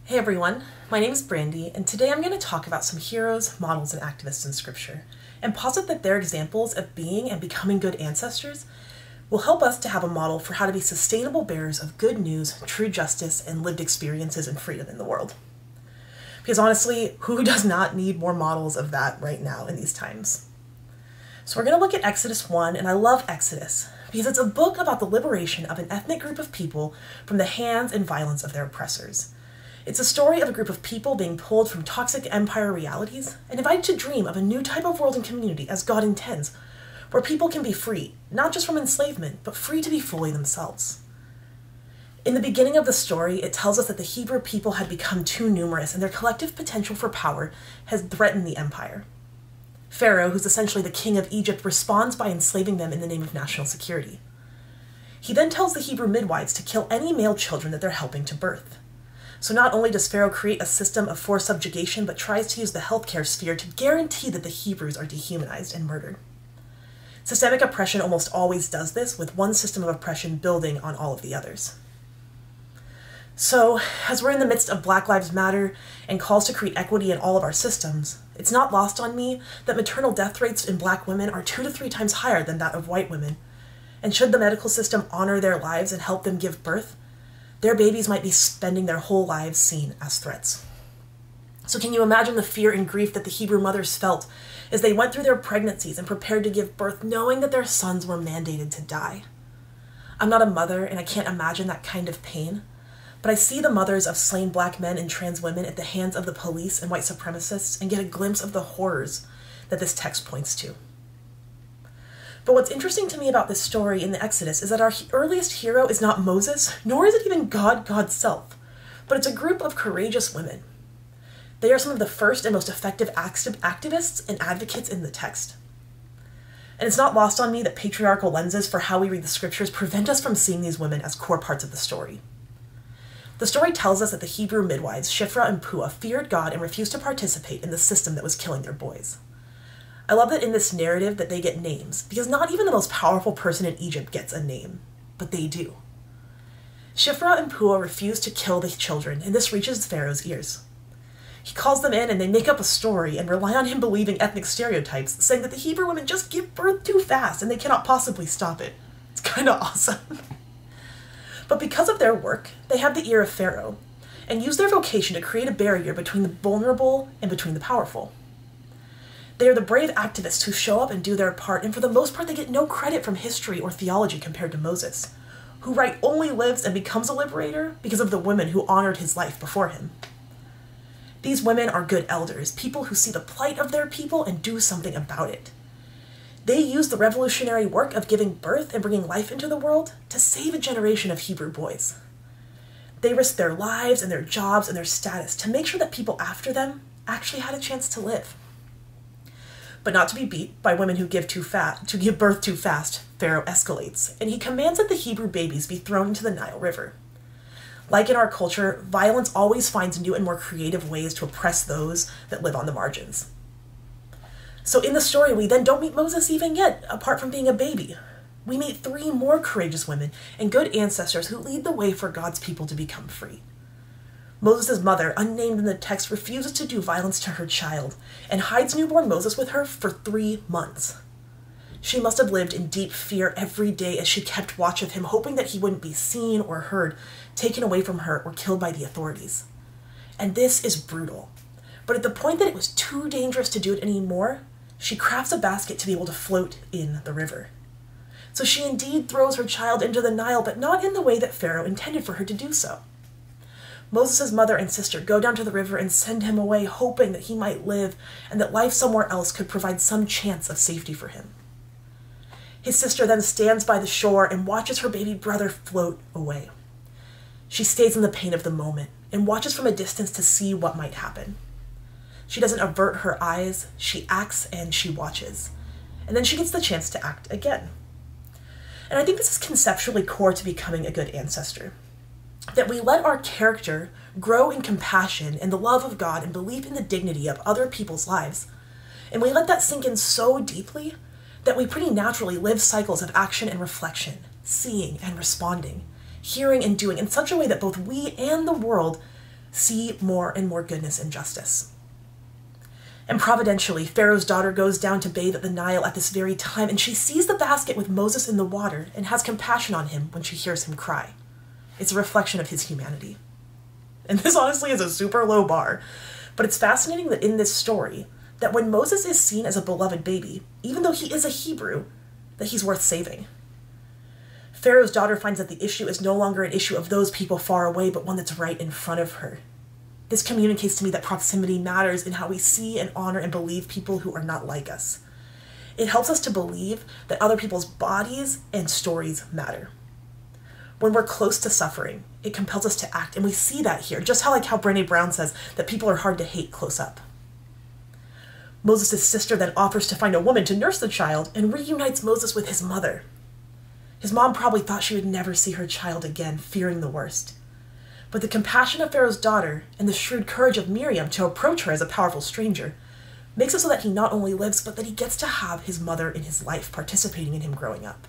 Hey everyone, my name is Brandi, and today I'm going to talk about some heroes, models, and activists in Scripture, and posit that their examples of being and becoming good ancestors will help us to have a model for how to be sustainable bearers of good news, true justice, and lived experiences and freedom in the world. Because honestly, who does not need more models of that right now in these times? So we're going to look at Exodus 1, and I love Exodus because it's a book about the liberation of an ethnic group of people from the hands and violence of their oppressors. It's a story of a group of people being pulled from toxic empire realities and invited to dream of a new type of world and community as God intends, where people can be free, not just from enslavement, but free to be fully themselves. In the beginning of the story, it tells us that the Hebrew people had become too numerous and their collective potential for power has threatened the empire. Pharaoh, who's essentially the king of Egypt, responds by enslaving them in the name of national security. He then tells the Hebrew midwives to kill any male children that they're helping to birth. So not only does Pharaoh create a system of forced subjugation, but tries to use the healthcare sphere to guarantee that the Hebrews are dehumanized and murdered. Systemic oppression almost always does this, with one system of oppression building on all of the others. So, as we're in the midst of Black Lives Matter and calls to create equity in all of our systems, it's not lost on me that maternal death rates in Black women are 2 to 3 times higher than that of white women. And should the medical system honor their lives and help them give birth, their babies might be spending their whole lives seen as threats. So can you imagine the fear and grief that the Hebrew mothers felt as they went through their pregnancies and prepared to give birth, knowing that their sons were mandated to die? I'm not a mother, and I can't imagine that kind of pain, but I see the mothers of slain Black men and trans women at the hands of the police and white supremacists and get a glimpse of the horrors that this text points to. But what's interesting to me about this story in the Exodus is that our earliest hero is not Moses, nor is it even God's self, but it's a group of courageous women. They are some of the first and most effective activists and advocates in the text. And it's not lost on me that patriarchal lenses for how we read the scriptures prevent us from seeing these women as core parts of the story. The story tells us that the Hebrew midwives, Shiphrah and Puah, feared God and refused to participate in the system that was killing their boys. I love that in this narrative that they get names, because not even the most powerful person in Egypt gets a name, but they do. Shiphrah and Puah refuse to kill the children, and this reaches Pharaoh's ears. He calls them in and they make up a story and rely on him believing ethnic stereotypes, saying that the Hebrew women just give birth too fast and they cannot possibly stop it. It's kind of awesome. But because of their work, they have the ear of Pharaoh, and use their vocation to create a barrier between the vulnerable and between the powerful. They are the brave activists who show up and do their part, and for the most part they get no credit from history or theology compared to Moses, who only lives and becomes a liberator because of the women who honored his life before him. These women are good elders, people who see the plight of their people and do something about it. They use the revolutionary work of giving birth and bringing life into the world to save a generation of Hebrew boys. They risk their lives and their jobs and their status to make sure that people after them actually had a chance to live. But not to be beat by women who give birth too fast, Pharaoh escalates, and he commands that the Hebrew babies be thrown into the Nile River. Like in our culture, violence always finds new and more creative ways to oppress those that live on the margins. So in the story, we then don't meet Moses even yet, apart from being a baby. We meet 3 more courageous women and good ancestors who lead the way for God's people to become free. Moses' mother, unnamed in the text, refuses to do violence to her child and hides newborn Moses with her for 3 months. She must have lived in deep fear every day as she kept watch of him, hoping that he wouldn't be seen or heard, taken away from her, or killed by the authorities. And this is brutal. But at the point that it was too dangerous to do it anymore, she crafts a basket to be able to float in the river. So she indeed throws her child into the Nile, but not in the way that Pharaoh intended for her to do so. Moses' mother and sister go down to the river and send him away, hoping that he might live and that life somewhere else could provide some chance of safety for him. His sister then stands by the shore and watches her baby brother float away. She stays in the pain of the moment and watches from a distance to see what might happen. She doesn't avert her eyes, she acts and she watches. And then she gets the chance to act again. And I think this is conceptually core to becoming a good ancestor. That we let our character grow in compassion and the love of God and belief in the dignity of other people's lives. And we let that sink in so deeply that we pretty naturally live cycles of action and reflection, seeing and responding, hearing and doing in such a way that both we and the world see more and more goodness and justice. And providentially, Pharaoh's daughter goes down to bathe at the Nile at this very time, and she sees the basket with Moses in the water and has compassion on him when she hears him cry. It's a reflection of his humanity. And this honestly is a super low bar, but it's fascinating that in this story, that when Moses is seen as a beloved baby, even though he is a Hebrew, that he's worth saving. Pharaoh's daughter finds that the issue is no longer an issue of those people far away, but one that's right in front of her. This communicates to me that proximity matters in how we see and honor and believe people who are not like us. It helps us to believe that other people's bodies and stories matter. When we're close to suffering, it compels us to act, and we see that here, just how Brandi Brown says that people are hard to hate close up. Moses' sister then offers to find a woman to nurse the child and reunites Moses with his mother. His mom probably thought she would never see her child again, fearing the worst. But the compassion of Pharaoh's daughter and the shrewd courage of Miriam to approach her as a powerful stranger makes it so that he not only lives, but that he gets to have his mother in his life, participating in him growing up.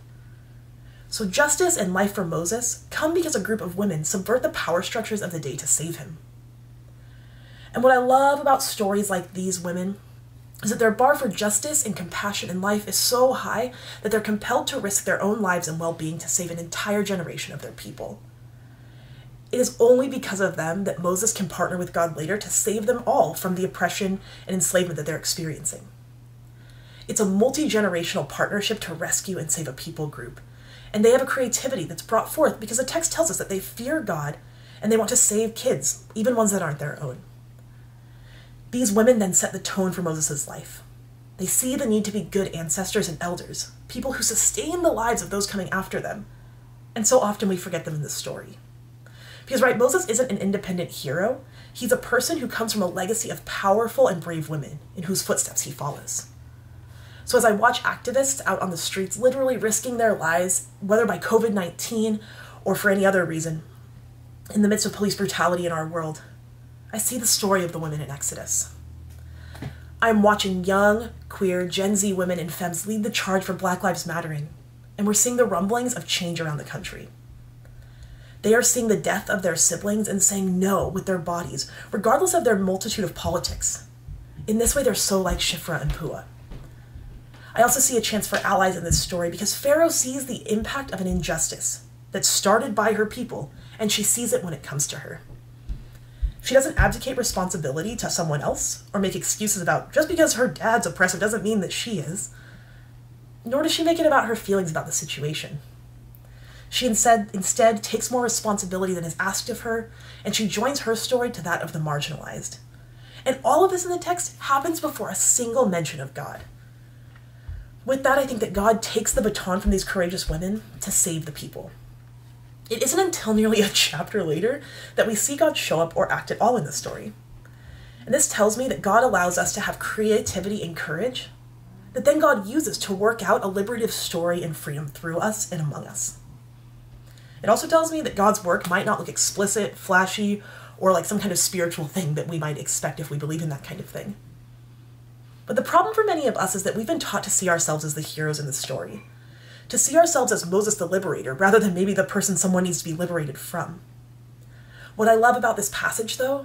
So justice and life for Moses come because a group of women subvert the power structures of the day to save him. And what I love about stories like these women is that their bar for justice and compassion in life is so high that they're compelled to risk their own lives and well-being to save an entire generation of their people. It is only because of them that Moses can partner with God later to save them all from the oppression and enslavement that they're experiencing. It's a multi-generational partnership to rescue and save a people group. And they have a creativity that's brought forth because the text tells us that they fear God and they want to save kids, even ones that aren't their own. These women then set the tone for Moses' life. They see the need to be good ancestors and elders, people who sustain the lives of those coming after them. And so often we forget them in this story. Because, right, Moses isn't an independent hero. He's a person who comes from a legacy of powerful and brave women in whose footsteps he follows. So as I watch activists out on the streets literally risking their lives, whether by COVID-19 or for any other reason, in the midst of police brutality in our world, I see the story of the women in Exodus. I'm watching young, queer, Gen Z women and femmes lead the charge for Black Lives Mattering, and we're seeing the rumblings of change around the country. They are seeing the death of their siblings and saying no with their bodies, regardless of their multitude of politics. In this way, they're so like Shifra and Puah. I also see a chance for allies in this story because Pharaoh sees the impact of an injustice that's started by her people, and she sees it when it comes to her. She doesn't abdicate responsibility to someone else or make excuses about just because her dad's oppressive doesn't mean that she is. Nor does she make it about her feelings about the situation. She instead takes more responsibility than is asked of her, and she joins her story to that of the marginalized. And all of this in the text happens before a single mention of God. With that, I think that God takes the baton from these courageous women to save the people. It isn't until nearly a chapter later that we see God show up or act at all in the story. And this tells me that God allows us to have creativity and courage that then God uses to work out a liberative story and freedom through us and among us. It also tells me that God's work might not look explicit, flashy, or like some kind of spiritual thing that we might expect if we believe in that kind of thing. But the problem for many of us is that we've been taught to see ourselves as the heroes in the story, to see ourselves as Moses the liberator, rather than maybe the person someone needs to be liberated from. What I love about this passage, though,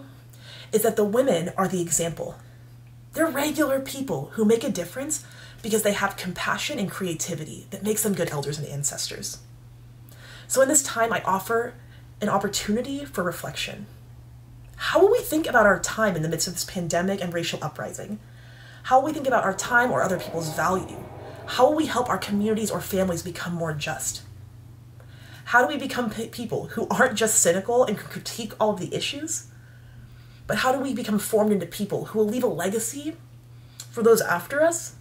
is that the women are the example. They're regular people who make a difference because they have compassion and creativity that makes them good elders and ancestors. So in this time, I offer an opportunity for reflection. How will we think about our time in the midst of this pandemic and racial uprising? How will we think about our time or other people's value? How will we help our communities or families become more just? How do we become people who aren't just cynical and can critique all of the issues, but how do we become formed into people who will leave a legacy for those after us?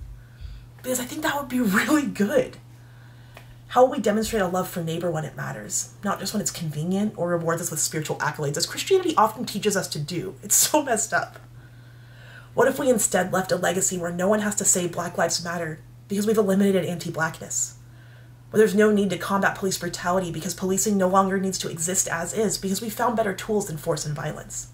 Because I think that would be really good. How will we demonstrate a love for neighbor when it matters, not just when it's convenient or rewards us with spiritual accolades, as Christianity often teaches us to do? It's so messed up. What if we instead left a legacy where no one has to say Black Lives Matter because we've eliminated anti-Blackness? Where there's no need to combat police brutality because policing no longer needs to exist as is because we found better tools than force and violence?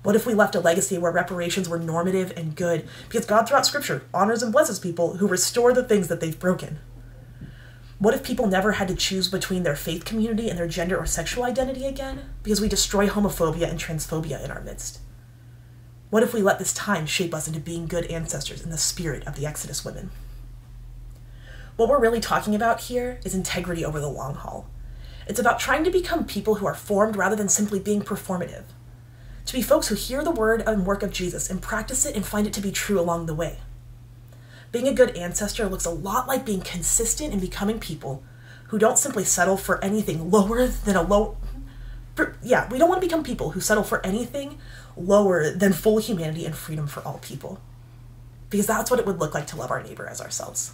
What if we left a legacy where reparations were normative and good because God throughout Scripture honors and blesses people who restore the things that they've broken? What if people never had to choose between their faith community and their gender or sexual identity again, because we destroy homophobia and transphobia in our midst? What if we let this time shape us into being good ancestors in the spirit of the Exodus women? What we're really talking about here is integrity over the long haul. It's about trying to become people who are formed rather than simply being performative. To be folks who hear the word and work of Jesus and practice it and find it to be true along the way. Being a good ancestor looks a lot like being consistent in becoming people who don't simply settle for anything lower than we don't want to become people who settle for anything lower than full humanity and freedom for all people. Because that's what it would look like to love our neighbor as ourselves.